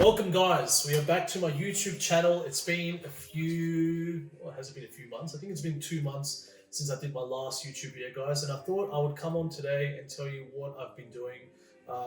Welcome, guys. We are back to my YouTube channel. It's been has it been a few months? I think it's been 2 months since I did my last YouTube video, guys. And I thought I would come on today and tell you what I've been doing,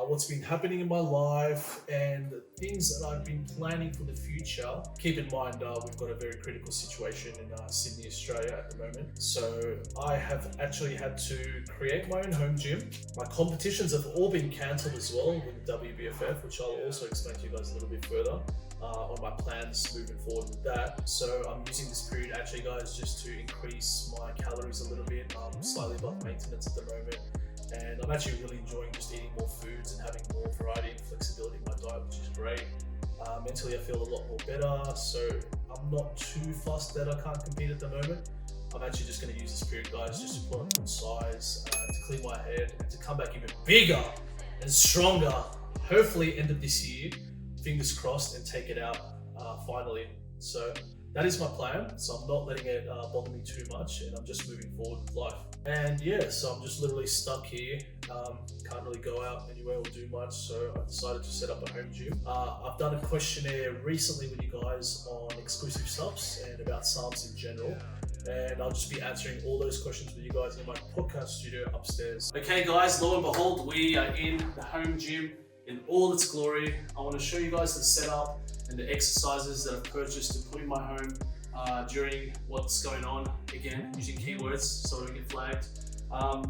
what's been happening in my life, and the things that I've been planning for the future. Keep in mind, we've got a very critical situation in Sydney, Australia at the moment. So I have actually had to create my own home gym. My competitions have all been cancelled as well with WBFF, which I'll also explain to you guys a little bit further on my plans moving forward with that. So I'm using this period actually, guys, just to increase my calories a little bit. I'm slightly above maintenance at the moment. And I'm actually really enjoying just eating more foods and having more variety and flexibility in my diet, which is great. Mentally, I feel a lot more better, so I'm not too fussed that I can't compete at the moment. I'm actually just going to use this period, guys, just to put on some size, to clean my head, and to come back even bigger and stronger. Hopefully, end of this year, fingers crossed, and take it out finally. So that is my plan. So I'm not letting it bother me too much, and I'm just moving forward with life. And yeah, so I'm just literally stuck here. Can't really go out anywhere or do much, so I decided to set up a home gym. I've done a questionnaire recently with you guys on exclusive subs and about Psalms in general. And I'll just be answering all those questions with you guys in my podcast studio upstairs. Okay guys, lo and behold, we are in the home gym in all its glory. I want to show you guys the setup and the exercises that I've purchased to put in my home during what's going on. Again, using keywords so I don't get flagged.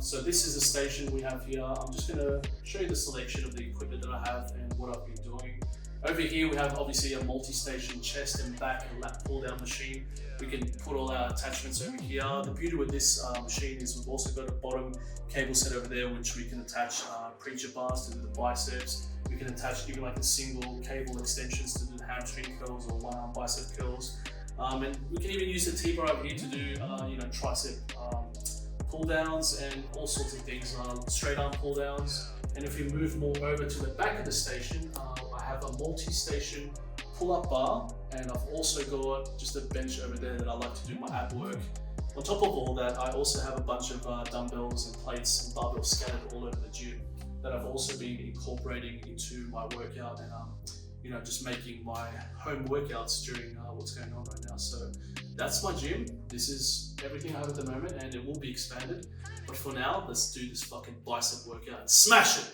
So this is the station we have here. I'm just going to show you the selection of the equipment that I have and what I've been doing. Over here we have obviously a multi-station chest and back and lat pull down machine. We can put all our attachments over here. The beauty with this machine is we've also got a bottom cable set over there which we can attach preacher bars to do the biceps. We can attach even like a single cable extensions to do the hamstring curls or one arm bicep curls. And we can even use the T-bar over here to do tricep pull downs and all sorts of things, straight arm pull downs. And if we move more over to the back of the station, I have a multi-station pull-up bar, and I've also got just a bench over there that I like to do my ab work. On top of all that, I also have a bunch of dumbbells and plates and barbells scattered all over the gym that I've also been incorporating into my workout and just making my home workouts during what's going on right now. So that's my gym. This is everything I have at the moment, and it will be expanded. But for now, let's do this fucking bicep workout and smash it.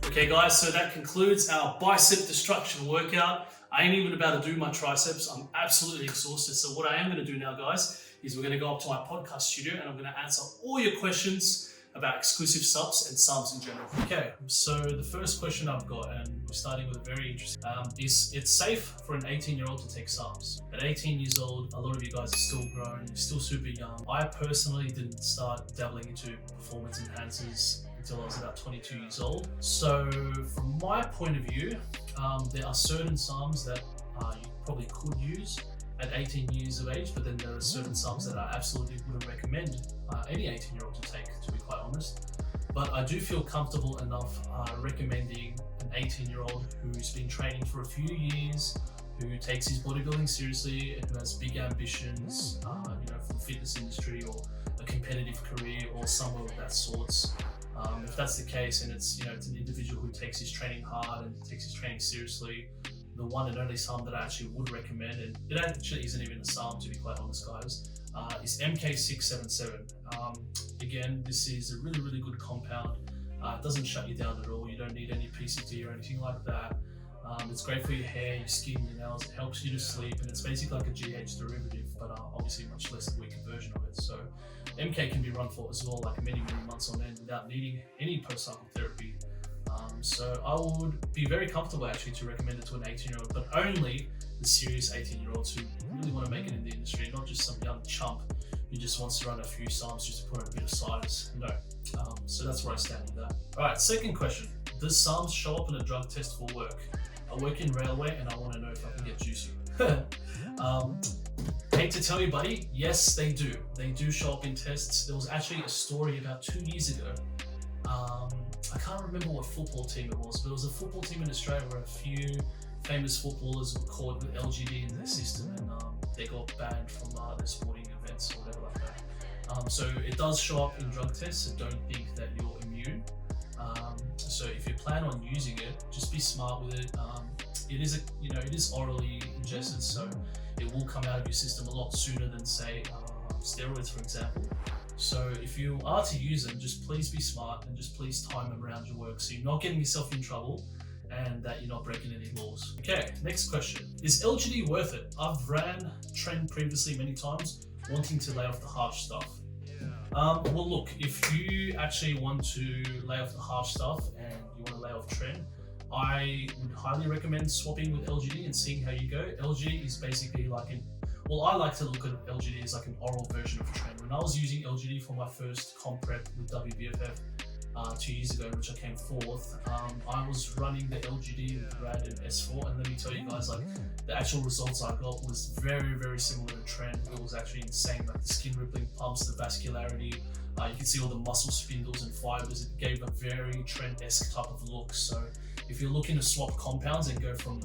Okay guys, so that concludes our bicep destruction workout. I ain't even about to do my triceps. I'm absolutely exhausted. So what I am going to do now, guys, is we're going to go up to my podcast studio and I'm going to answer all your questions about exclusive subs and subs in general. Okay, so the first question I've got, and we're starting with a very interesting, is it's safe for an 18-year-old to take subs. At 18 years old, a lot of you guys are still grown, you're still super young. I personally didn't start dabbling into performance enhancers until I was about 22 years old. So from my point of view, there are certain psalms that you probably could use at 18 years of age, but then there are certain psalms that I absolutely wouldn't recommend any 18-year-old to take, to be quite honest. But I do feel comfortable enough recommending an 18-year-old who's been training for a few years, who takes his bodybuilding seriously and who has big ambitions, for the fitness industry or a competitive career or somewhere of that sorts. If that's the case, and it's it's an individual who takes his training hard and takes his training seriously, the one and only psalm that I actually would recommend, and it actually isn't even a psalm to be quite honest, guys, is MK677. Again, this is a really, really good compound. It doesn't shut you down at all. You don't need any PCT or anything like that. It's great for your hair, your skin, your nails. It helps you to sleep, and it's basically like a GH derivative, but obviously much less the weaker version of it. So MK can be run for as well, like many months on end without needing any post-cycle therapy. So I would be very comfortable actually to recommend it to an 18-year-old, but only the serious 18-year-olds who really want to make it in the industry, not just some young chump who just wants to run a few SARMs just to put on a bit of size. No. So that's where I stand with that. All right, second question. Does SARMs show up in a drug test for work? I work in railway and I want to know if I can get juicy. Hate to tell you, buddy, yes, they do. They do show up in tests. There was actually a story about 2 years ago. I can't remember what football team it was, but it was a football team in Australia where a few famous footballers were caught with LGD in their system, and they got banned from their sporting events or whatever like that. So it does show up in drug tests, so don't think that you're immune. So if you plan on using it, just be smart with it. It is orally ingested, so it will come out of your system a lot sooner than, say, steroids, for example. So if you are to use them, just please be smart and just please time them around your work so you're not getting yourself in trouble and that you're not breaking any laws. Okay, next question. Is LGD worth it? I've ran Tren previously many times, wanting to lay off the harsh stuff. Well, look, if you actually want to lay off the harsh stuff and you want to lay off Tren, I would highly recommend swapping with LGD and seeing how you go. LGD is basically like I like to look at LGD as like an oral version of Tren. When I was using LGD for my first comp prep with WBFF 2 years ago, which I came fourth, I was running the LGD with RAD and S4, and let me tell you guys, like the actual results I got was very, very similar to Tren. It was actually insane, like the skin rippling pumps, the vascularity, you can see all the muscle spindles and fibers. It gave a very Tren-esque type of look. So if you're looking to swap compounds and go from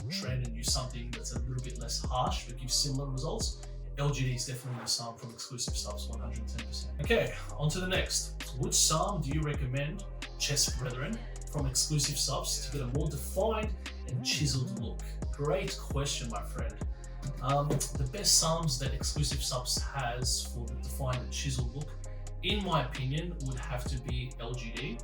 Tren and use something that's a little bit less harsh but gives similar results, LGD is definitely a SARM from Exclusive Subs, 110%. Okay, on to the next. Which SARM do you recommend, chess brethren, from Exclusive Subs to get a more defined and chiseled look? Great question, my friend. The best SARMs that Exclusive Subs has for the defined and chiseled look, in my opinion, would have to be LGD,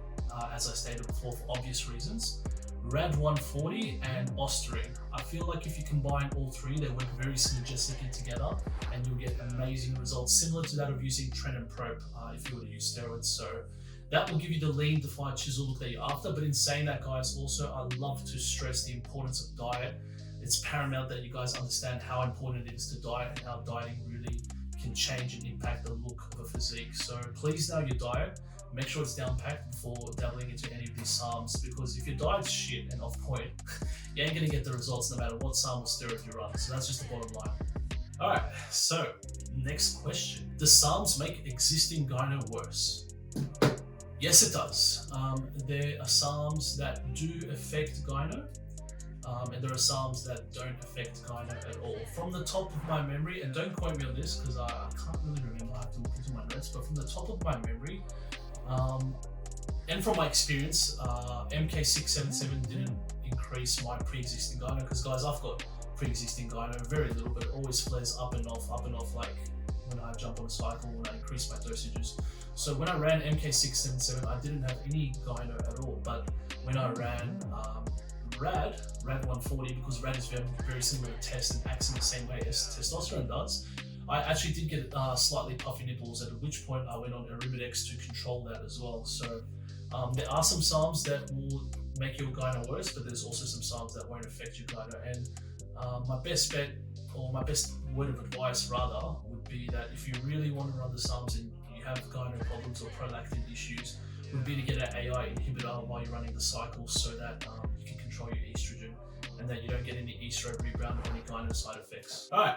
as I stated before, for obvious reasons. RAD 140 and Ostarine. I feel like if you combine all three, they work very synergistically together and you'll get amazing results, similar to that of using Tren and Prop if you were to use steroids. So that will give you the lean, defined chisel look that you're after. But in saying that, guys, also I love to stress the importance of diet. It's paramount that you guys understand how important it is to diet and how dieting really can change and impact the look of a physique. So please know your diet. Make sure it's down packed before dabbling into any of these SARMs, because if your diet's shit and off point, you ain't gonna get the results no matter what SARM or steroid you run. So that's just the bottom line. All right, so next question. Does SARMs make existing gyno worse? Yes, it does. There are SARMs that do affect gyno, and there are SARMs that don't affect gyno at all. From the top of my memory, and don't quote me on this because I can't really remember, I have to look into my notes, but from the top of my memory, and from my experience, MK677 didn't increase my pre-existing gyno, because guys, I've got pre-existing gyno, very little, but it always flares up and off, like when I jump on a cycle, when I increase my dosages. So when I ran MK677, I didn't have any gyno at all, but when I ran RAD 140, because RAD is very similar to test and acts in the same way as testosterone does, I actually did get slightly puffy nipples, at which point I went on Arimidex to control that as well. So there are some SARMs that will make your gyno worse, but there's also some SARMs that won't affect your gyno. And my best bet, or my best word of advice rather, would be that if you really want to run the SARMs and you have gyno problems or prolactin issues, would be to get an AI inhibitor while you're running the cycle, so that you can control your estrogen and that you don't get any estrogen rebound or any gyno side effects. All right.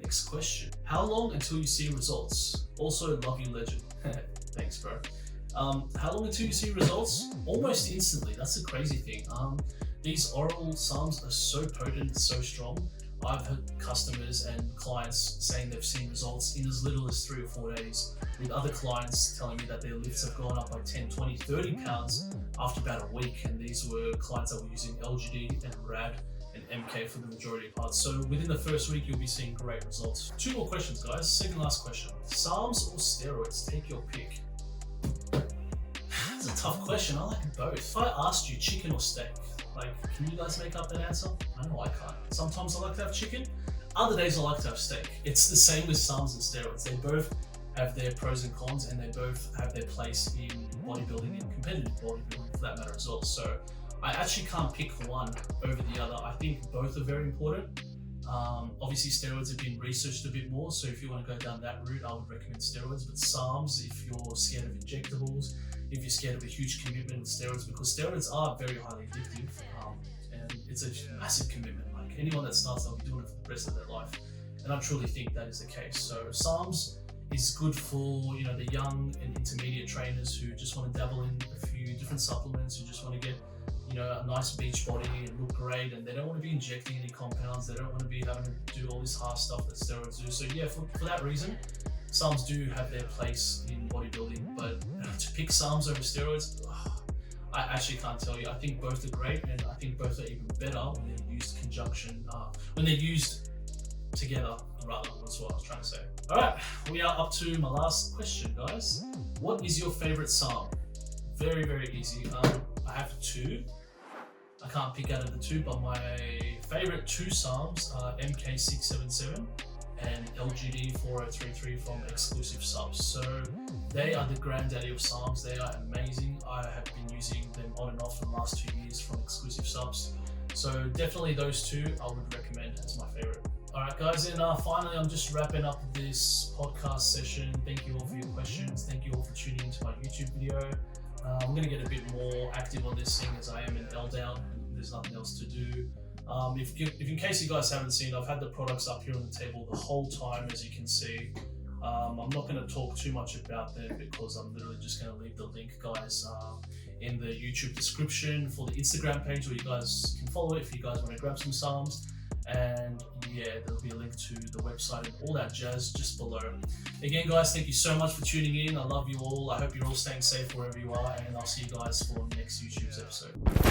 Next question. How long until you see results? Also, love you, legend. Thanks, bro. How long until you see results? Almost instantly. That's the crazy thing. These oral SARMs are so potent, so strong. I've heard customers and clients saying they've seen results in as little as 3 or 4 days, with other clients telling me that their lifts have gone up by 10, 20, 30 pounds after about a week. And these were clients that were using LGD and RAD and MK for the majority of parts. So within the first week, you'll be seeing great results. 2 more questions, guys. Second last question. SARMs or steroids? Take your pick. It's a tough question. I like both. If I asked you chicken or steak, like, can you guys make up that answer? I know I can't. Sometimes I like to have chicken. Other days I like to have steak. It's the same with SARMs and steroids. They both have their pros and cons, and they both have their place in bodybuilding and competitive bodybuilding for that matter as well. So I actually can't pick one over the other. I think both are very important. Obviously steroids have been researched a bit more, so if you want to go down that route, I would recommend steroids. But SARMs, if you're scared of injectables, if you're scared of a huge commitment with steroids, because steroids are very highly addictive, and it's a massive commitment. Like anyone that starts, they'll be doing it for the rest of their life, and I truly think that is the case. So SARMs is good for the young and intermediate trainers who just want to dabble in a few different supplements, who just want to get a nice beach body and look great, and they don't want to be injecting any compounds. They don't want to be having to do all this hard stuff that steroids do. So yeah, for that reason, SARMs do have their place in bodybuilding, but to pick SARMs over steroids, I actually can't tell you. I think both are great, and I think both are even better when they're used when they're used together, rather. That's what I was trying to say. All right, we are up to my last question, guys. What is your favorite SARM? Very, very easy. I have two. I can't pick out of the two, but my favorite two SARMs are MK677 and LGD4033 from Exclusive Subs. So they are the granddaddy of SARMs. They are amazing. I have been using them on and off for the last 2 years from Exclusive Subs. So definitely those two I would recommend as my favorite. Alright guys, and finally I'm just wrapping up this podcast session. Thank you all for your questions. Thank you all for tuning into my YouTube video. I'm going to get a bit more active on this thing as I am in L-Down and there's nothing else to do. If in case you guys haven't seen, I've had the products up here on the table the whole time, as you can see. I'm not going to talk too much about them because I'm literally just going to leave the link, guys, in the YouTube description for the Instagram page where you guys can follow it if you guys want to grab some SARMs. And yeah, there'll be a link to the website and all that jazz just below. Again guys, thank you so much for tuning in. I love you all. I hope you're all staying safe wherever you are, and I'll see you guys for next YouTube's episode.